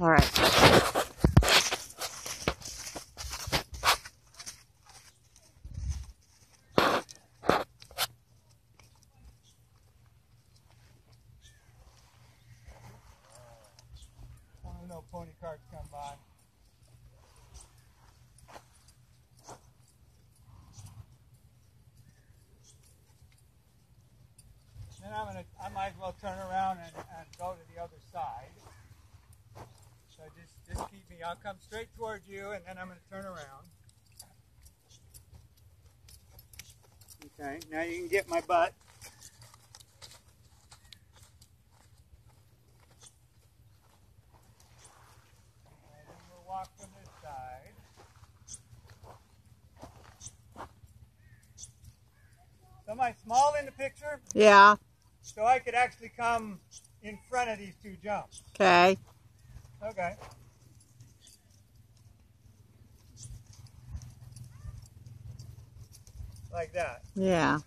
All right. No pony carts come by. Then I might as well turn around and go to the other side. So just keep me. I'll come straight towards you, and then I'm going to turn around. Okay, now you can get my butt. And then we'll walk from this side. So am I small in the picture? Yeah. So I could actually come in front of these two jumps. Okay. Okay. Like that. Yeah.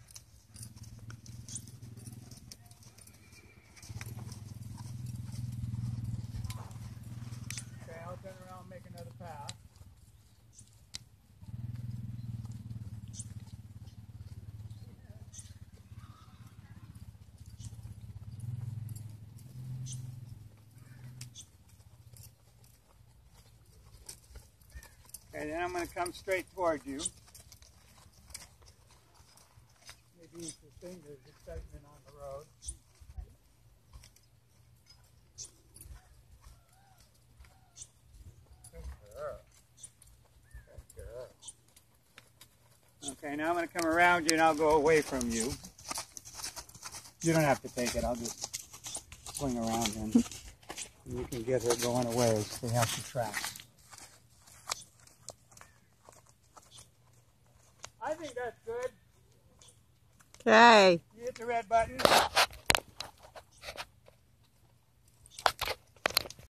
Okay, I'll turn around and make another pass. Okay, then I'm going to come straight toward you. Maybe interesting, there's excitement on the road. Okay, now I'm going to come around you and I'll go away from you. You don't have to take it, I'll just swing around and you can get her going away. Stay off the track. I think that's good. Okay. You hit the red button.